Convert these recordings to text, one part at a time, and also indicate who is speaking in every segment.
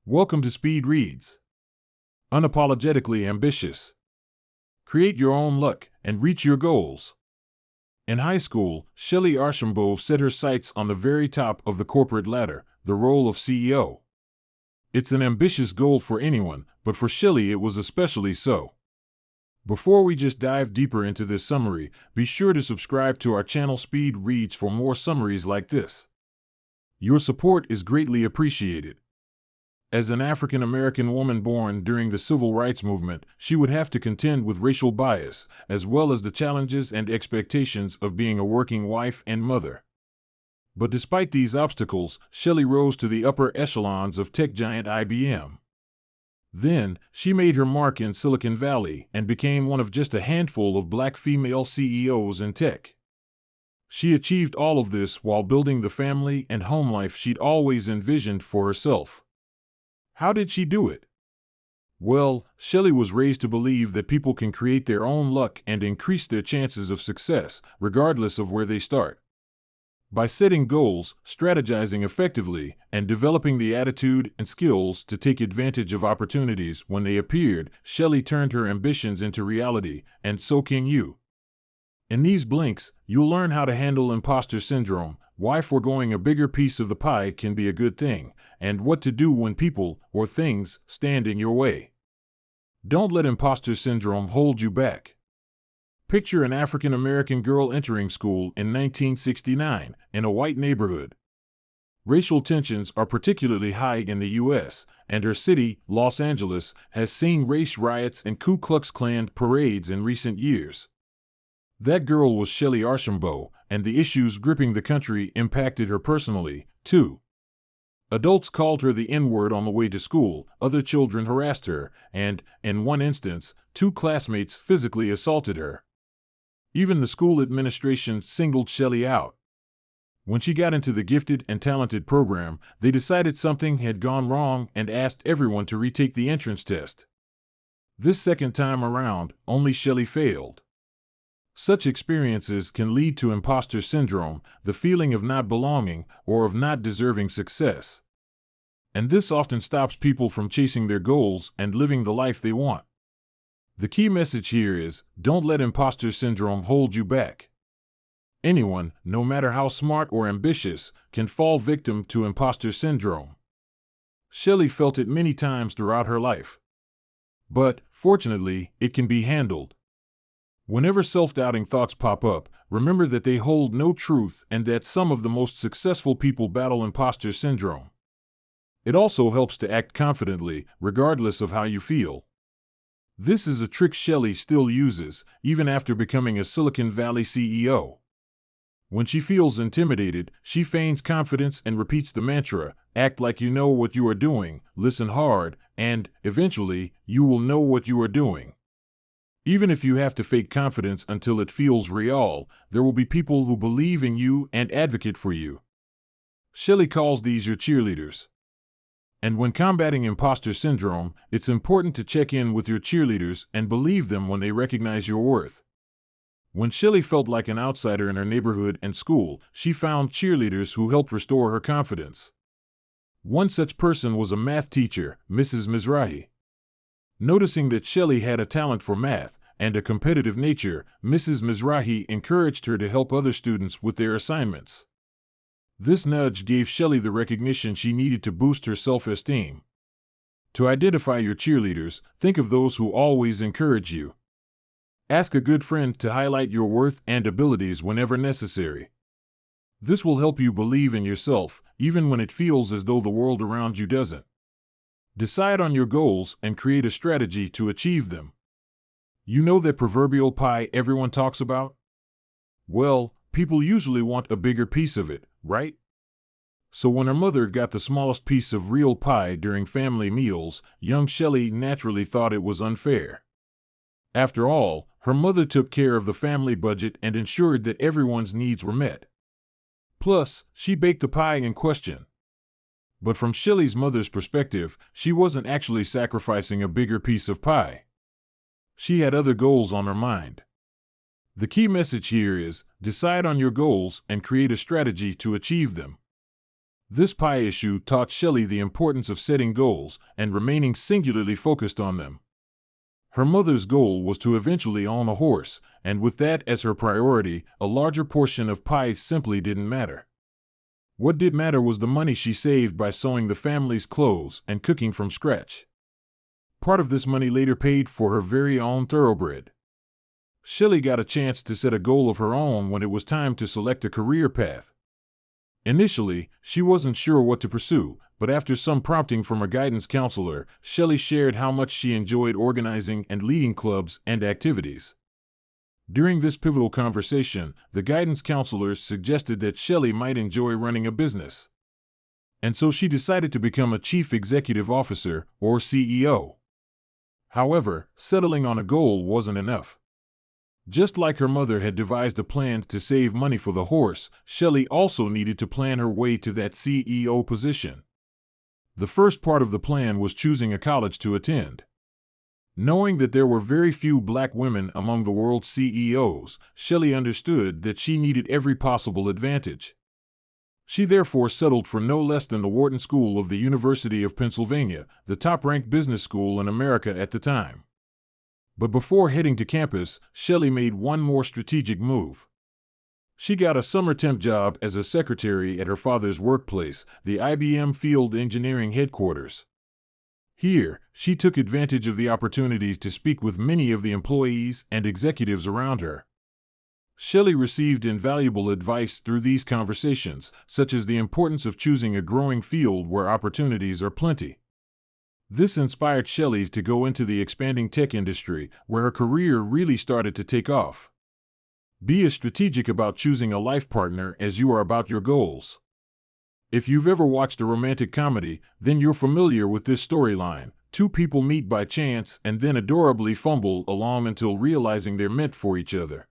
Speaker 1: Welcome to Speed Reads. Unapologetically Ambitious. Create your own luck and reach your goals. In high school, Shelley Archambault set her sights on the very top of the corporate ladder, the role of CEO. It's an ambitious goal for anyone, but for Shelley it was especially so. Before we just dive deeper into this summary, be sure to subscribe to our channel Speed Reads for more summaries like this. Your support is greatly appreciated. As an African American woman born during the Civil Rights Movement, she would have to contend with racial bias, as well as the challenges and expectations of being a working wife and mother. But despite these obstacles, Shelley rose to the upper echelons of tech giant IBM. Then, she made her mark in Silicon Valley and became one of just a handful of black female CEOs in tech. She achieved all of this while building the family and home life she'd always envisioned for herself. How did she do it? Well, Shelley was raised to believe that people can create their own luck and increase their chances of success, regardless of where they start. By setting goals, strategizing effectively, and developing the attitude and skills to take advantage of opportunities when they appeared, Shelley turned her ambitions into reality, and so can you. In these blinks, you'll learn how to handle imposter syndrome, why foregoing a bigger piece of the pie can be a good thing, and what to do when people or things stand in your way. Don't let imposter syndrome hold you back. Picture an African American girl entering school in 1969 in a white neighborhood. Racial tensions are particularly high in the U.S., and her city, Los Angeles, has seen race riots and Ku Klux Klan parades in recent years. That girl was Shelley Archambault, and the issues gripping the country impacted her personally, too. Adults called her the N-word on the way to school, other children harassed her, and, in one instance, 2 classmates physically assaulted her. Even the school administration singled Shelley out. When she got into the gifted and talented program, they decided something had gone wrong and asked everyone to retake the entrance test. This second time around, only Shelley failed. Such experiences can lead to imposter syndrome, the feeling of not belonging or of not deserving success. And this often stops people from chasing their goals and living the life they want. The key message here is, don't let imposter syndrome hold you back. Anyone, no matter how smart or ambitious, can fall victim to imposter syndrome. Shelley felt it many times throughout her life. But, fortunately, it can be handled. Whenever self-doubting thoughts pop up, remember that they hold no truth and that some of the most successful people battle imposter syndrome. It also helps to act confidently, regardless of how you feel. This is a trick Shelley still uses, even after becoming a Silicon Valley CEO. When she feels intimidated, she feigns confidence and repeats the mantra, act like you know what you are doing, listen hard, and, eventually, you will know what you are doing. Even if you have to fake confidence until it feels real, there will be people who believe in you and advocate for you. Shelley calls these your cheerleaders. And when combating imposter syndrome, it's important to check in with your cheerleaders and believe them when they recognize your worth. When Shelley felt like an outsider in her neighborhood and school, she found cheerleaders who helped restore her confidence. One such person was a math teacher, Mrs. Mizrahi. Noticing that Shelley had a talent for math and a competitive nature, Mrs. Mizrahi encouraged her to help other students with their assignments. This nudge gave Shelley the recognition she needed to boost her self-esteem. To identify your cheerleaders, think of those who always encourage you. Ask a good friend to highlight your worth and abilities whenever necessary. This will help you believe in yourself, even when it feels as though the world around you doesn't. Decide on your goals and create a strategy to achieve them. You know that proverbial pie everyone talks about? Well, people usually want a bigger piece of it, right? So when her mother got the smallest piece of real pie during family meals, young Shelley naturally thought it was unfair. After all, her mother took care of the family budget and ensured that everyone's needs were met. Plus, she baked the pie in question. But from Shelley's mother's perspective, she wasn't actually sacrificing a bigger piece of pie. She had other goals on her mind. The key message here is, decide on your goals and create a strategy to achieve them. This pie issue taught Shelley the importance of setting goals and remaining singularly focused on them. Her mother's goal was to eventually own a horse, and with that as her priority, a larger portion of pie simply didn't matter. What did matter was the money she saved by sewing the family's clothes and cooking from scratch. Part of this money later paid for her very own thoroughbred. Shelley got a chance to set a goal of her own when it was time to select a career path. Initially, she wasn't sure what to pursue, but after some prompting from a guidance counselor, Shelley shared how much she enjoyed organizing and leading clubs and activities. During this pivotal conversation, the guidance counselor suggested that Shelley might enjoy running a business. And so she decided to become a chief executive officer, or CEO. However, settling on a goal wasn't enough. Just like her mother had devised a plan to save money for the horse, Shelley also needed to plan her way to that CEO position. The first part of the plan was choosing a college to attend. Knowing that there were very few black women among the world's CEOs, Shelley understood that she needed every possible advantage. She therefore settled for no less than the Wharton School of the University of Pennsylvania, the top-ranked business school in America at the time. But before heading to campus, Shelley made one more strategic move. She got a summer temp job as a secretary at her father's workplace, the IBM Field Engineering Headquarters. Here, she took advantage of the opportunity to speak with many of the employees and executives around her. Shelley received invaluable advice through these conversations, such as the importance of choosing a growing field where opportunities are plenty. This inspired Shelley to go into the expanding tech industry, where her career really started to take off. Be as strategic about choosing a life partner as you are about your goals. If you've ever watched a romantic comedy, then you're familiar with this storyline. Two people meet by chance and then adorably fumble along until realizing they're meant for each other.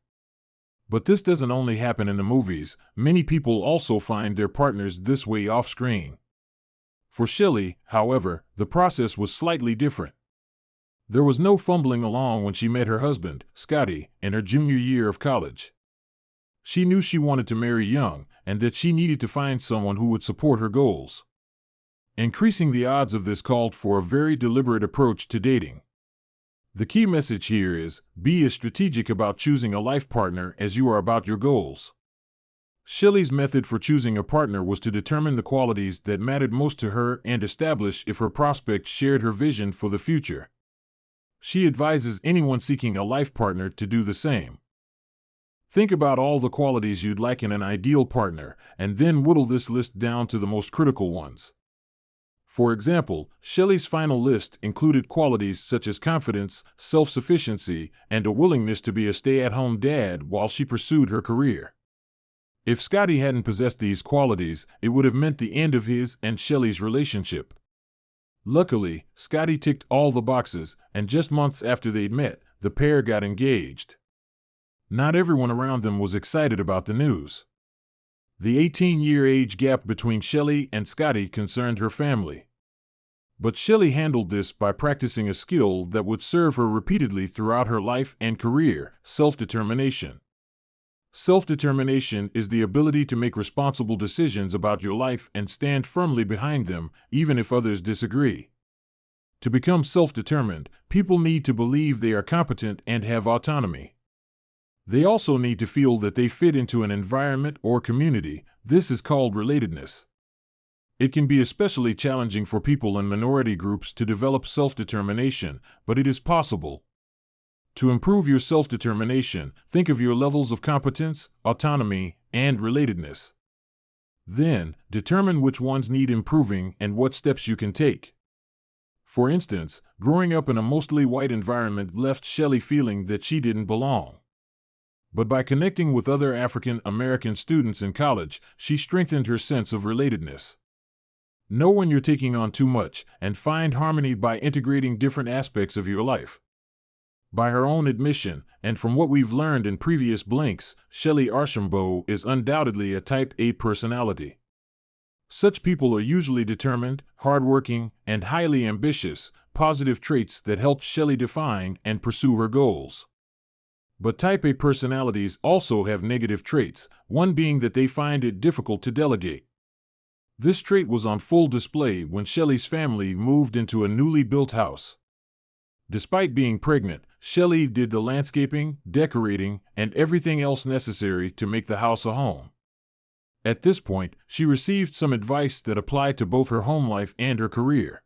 Speaker 1: But this doesn't only happen in the movies. Many people also find their partners this way off-screen. For Shelley, however, the process was slightly different. There was no fumbling along when she met her husband, Scotty, in her junior year of college. She knew she wanted to marry young, and that she needed to find someone who would support her goals. Increasing the odds of this called for a very deliberate approach to dating. The key message here is, be as strategic about choosing a life partner as you are about your goals. Shelley's method for choosing a partner was to determine the qualities that mattered most to her and establish if her prospect shared her vision for the future. She advises anyone seeking a life partner to do the same. Think about all the qualities you'd like in an ideal partner, and then whittle this list down to the most critical ones. For example, Shelley's final list included qualities such as confidence, self-sufficiency, and a willingness to be a stay-at-home dad while she pursued her career. If Scotty hadn't possessed these qualities, it would have meant the end of his and Shelley's relationship. Luckily, Scotty ticked all the boxes, and just months after they'd met, the pair got engaged. Not everyone around them was excited about the news. The 18-year age gap between Shelley and Scotty concerned her family. But Shelley handled this by practicing a skill that would serve her repeatedly throughout her life and career: self-determination. Self-determination is the ability to make responsible decisions about your life and stand firmly behind them, even if others disagree. To become self-determined, people need to believe they are competent and have autonomy. They also need to feel that they fit into an environment or community. This is called relatedness. It can be especially challenging for people in minority groups to develop self-determination, but it is possible. To improve your self-determination, think of your levels of competence, autonomy, and relatedness. Then, determine which ones need improving and what steps you can take. For instance, growing up in a mostly white environment left Shelley feeling that she didn't belong. But by connecting with other African American students in college, she strengthened her sense of relatedness. Know when you're taking on too much, and find harmony by integrating different aspects of your life. By her own admission, and from what we've learned in previous blinks, Shelley Archambault is undoubtedly a Type A personality. Such people are usually determined, hardworking, and highly ambitious, positive traits that help Shelley define and pursue her goals. But Type A personalities also have negative traits, one being that they find it difficult to delegate. This trait was on full display when Shelley's family moved into a newly built house. Despite being pregnant, Shelley did the landscaping, decorating, and everything else necessary to make the house a home. At this point, she received some advice that applied to both her home life and her career.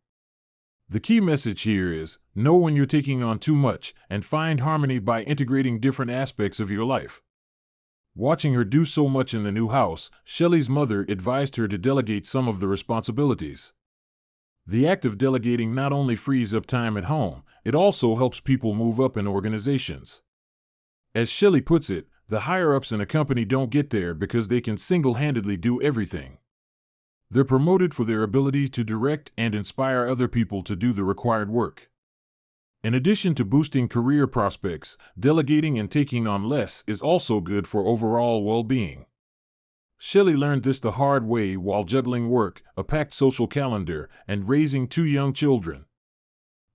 Speaker 1: The key message here is, know when you're taking on too much and find harmony by integrating different aspects of your life. Watching her do so much in the new house, Shelley's mother advised her to delegate some of the responsibilities. The act of delegating not only frees up time at home, it also helps people move up in organizations. As Shelley puts it, the higher-ups in a company don't get there because they can single-handedly do everything. They're promoted for their ability to direct and inspire other people to do the required work. In addition to boosting career prospects, delegating and taking on less is also good for overall well-being. Shelley learned this the hard way while juggling work, a packed social calendar, and raising 2 young children.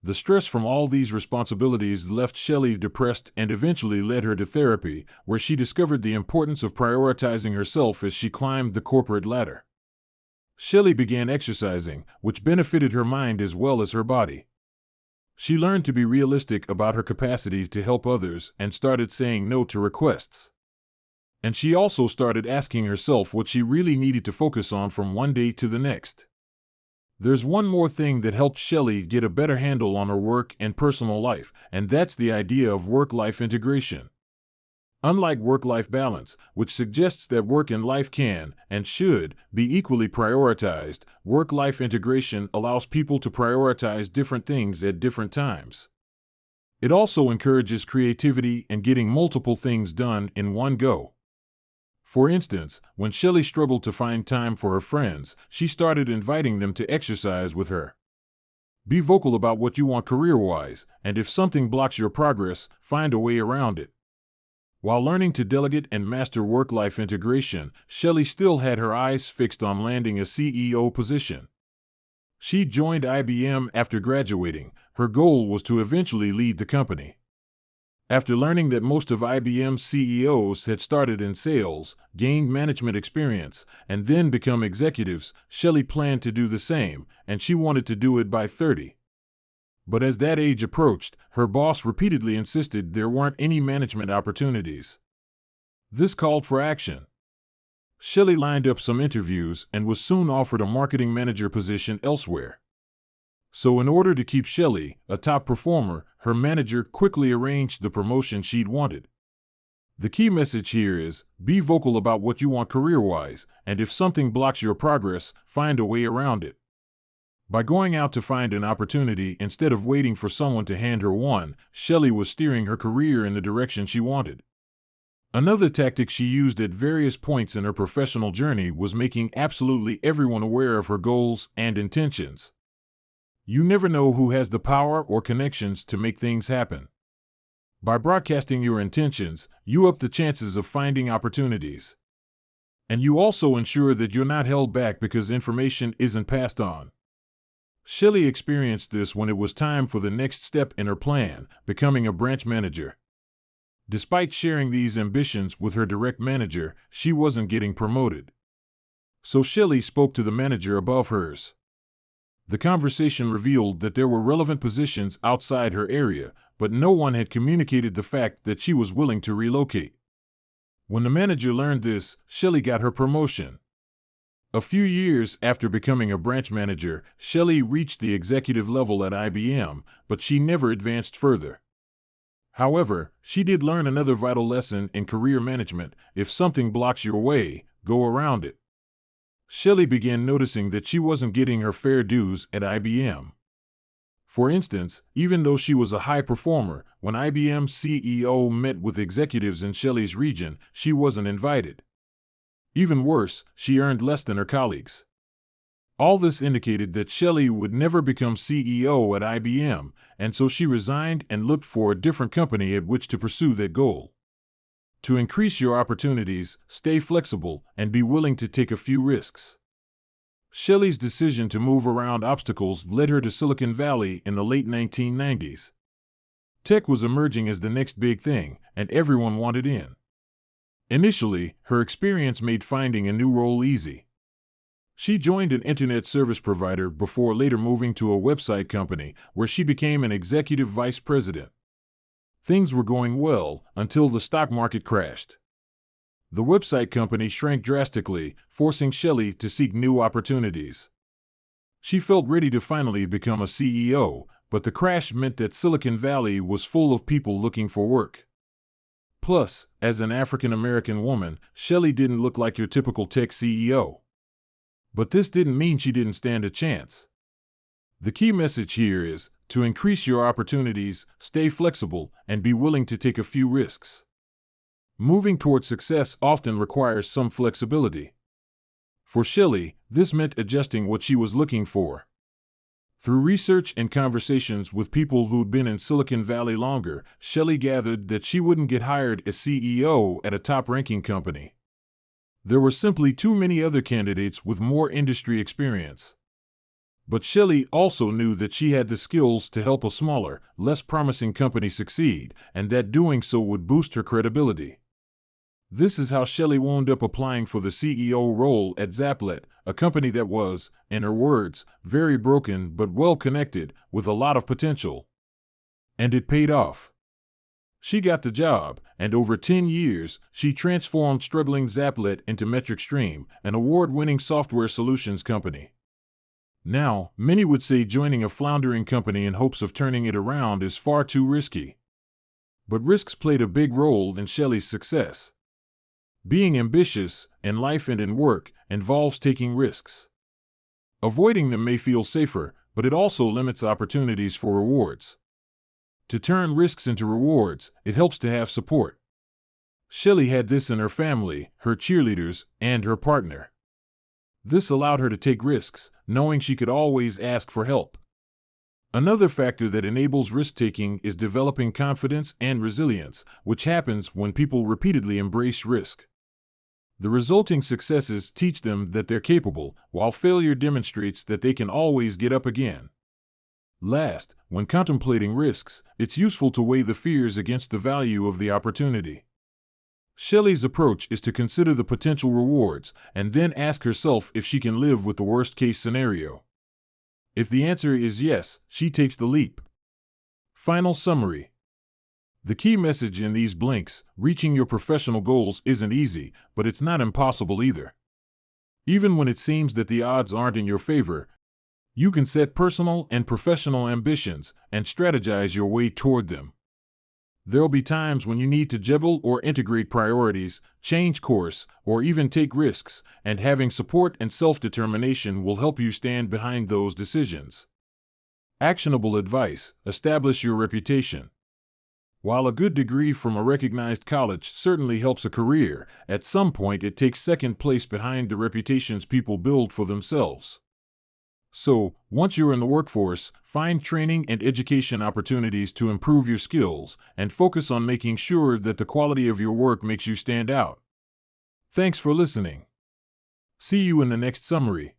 Speaker 1: The stress from all these responsibilities left Shelley depressed and eventually led her to therapy, where she discovered the importance of prioritizing herself as she climbed the corporate ladder. Shelley began exercising, which benefited her mind as well as her body. She learned to be realistic about her capacity to help others and started saying no to requests. And she also started asking herself what she really needed to focus on from one day to the next. There's one more thing that helped Shelley get a better handle on her work and personal life, and that's the idea of work-life integration. Unlike work-life balance, which suggests that work and life can, and should, be equally prioritized, work-life integration allows people to prioritize different things at different times. It also encourages creativity and getting multiple things done in one go. For instance, when Shelley struggled to find time for her friends, she started inviting them to exercise with her. Be vocal about what you want career-wise, and if something blocks your progress, find a way around it. While learning to delegate and master work-life integration, Shelley still had her eyes fixed on landing a CEO position. She joined IBM after graduating. Her goal was to eventually lead the company. After learning that most of IBM's CEOs had started in sales, gained management experience, and then become executives, Shelley planned to do the same, and she wanted to do it by 30. But as that age approached, her boss repeatedly insisted there weren't any management opportunities. This called for action. Shelley lined up some interviews and was soon offered a marketing manager position elsewhere. So in order to keep Shelley, a top performer, her manager quickly arranged the promotion she'd wanted. The key message here is, be vocal about what you want career-wise, and if something blocks your progress, find a way around it. By going out to find an opportunity instead of waiting for someone to hand her one, Shelley was steering her career in the direction she wanted. Another tactic she used at various points in her professional journey was making absolutely everyone aware of her goals and intentions. You never know who has the power or connections to make things happen. By broadcasting your intentions, you up the chances of finding opportunities. And you also ensure that you're not held back because information isn't passed on. Shelley experienced this when it was time for the next step in her plan, becoming a branch manager. Despite sharing these ambitions with her direct manager, she wasn't getting promoted. So Shelley spoke to the manager above hers. The conversation revealed that there were relevant positions outside her area, but no one had communicated the fact that she was willing to relocate. When the manager learned this, Shelley got her promotion. A few years after becoming a branch manager, Shelley reached the executive level at IBM, but she never advanced further. However, she did learn another vital lesson in career management: if something blocks your way, go around it. Shelley began noticing that she wasn't getting her fair dues at IBM. For instance, even though she was a high performer, when IBM's CEO met with executives in Shelley's region, she wasn't invited. Even worse, she earned less than her colleagues. All this indicated that Shelley would never become CEO at IBM, and so she resigned and looked for a different company at which to pursue that goal. To increase your opportunities, stay flexible and be willing to take a few risks. Shelley's decision to move around obstacles led her to Silicon Valley in the late 1990s. Tech was emerging as the next big thing, and everyone wanted in. Initially, her experience made finding a new role easy. She joined an internet service provider before later moving to a website company where she became an executive vice president. Things were going well until the stock market crashed. The website company shrank drastically, forcing Shelley to seek new opportunities. She felt ready to finally become a CEO, but the crash meant that Silicon Valley was full of people looking for work. Plus, as an African-American woman, Shelley didn't look like your typical tech CEO. But this didn't mean she didn't stand a chance. The key message here is to increase your opportunities, stay flexible, and be willing to take a few risks. Moving towards success often requires some flexibility. For Shelley, this meant adjusting what she was looking for. Through research and conversations with people who'd been in Silicon Valley longer, Shelley gathered that she wouldn't get hired as CEO at a top-ranking company. There were simply too many other candidates with more industry experience. But Shelley also knew that she had the skills to help a smaller, less promising company succeed, and that doing so would boost her credibility. This is how Shelley wound up applying for the CEO role at Zaplet, a company that was, in her words, very broken but well-connected, with a lot of potential. And it paid off. She got the job, and over 10 years, she transformed struggling Zaplet into MetricStream, an award-winning software solutions company. Now, many would say joining a floundering company in hopes of turning it around is far too risky. But risks played a big role in Shelley's success. Being ambitious, in life and in work, involves taking risks. Avoiding them may feel safer, but it also limits opportunities for rewards. To turn risks into rewards, it helps to have support. Shelley had this in her family, her cheerleaders, and her partner. This allowed her to take risks, knowing she could always ask for help. Another factor that enables risk-taking is developing confidence and resilience, which happens when people repeatedly embrace risk. The resulting successes teach them that they're capable, while failure demonstrates that they can always get up again. Last, when contemplating risks, it's useful to weigh the fears against the value of the opportunity. Shelley's approach is to consider the potential rewards and then ask herself if she can live with the worst-case scenario. If the answer is yes, she takes the leap. Final summary. The key message in these blinks: reaching your professional goals isn't easy, but it's not impossible either. Even when it seems that the odds aren't in your favor, you can set personal and professional ambitions and strategize your way toward them. There'll be times when you need to juggle or integrate priorities, change course, or even take risks, and having support and self-determination will help you stand behind those decisions. Actionable advice: establish your reputation. While a good degree from a recognized college certainly helps a career, at some point it takes second place behind the reputations people build for themselves. So, once you're in the workforce, find training and education opportunities to improve your skills, and focus on making sure that the quality of your work makes you stand out. Thanks for listening. See you in the next summary.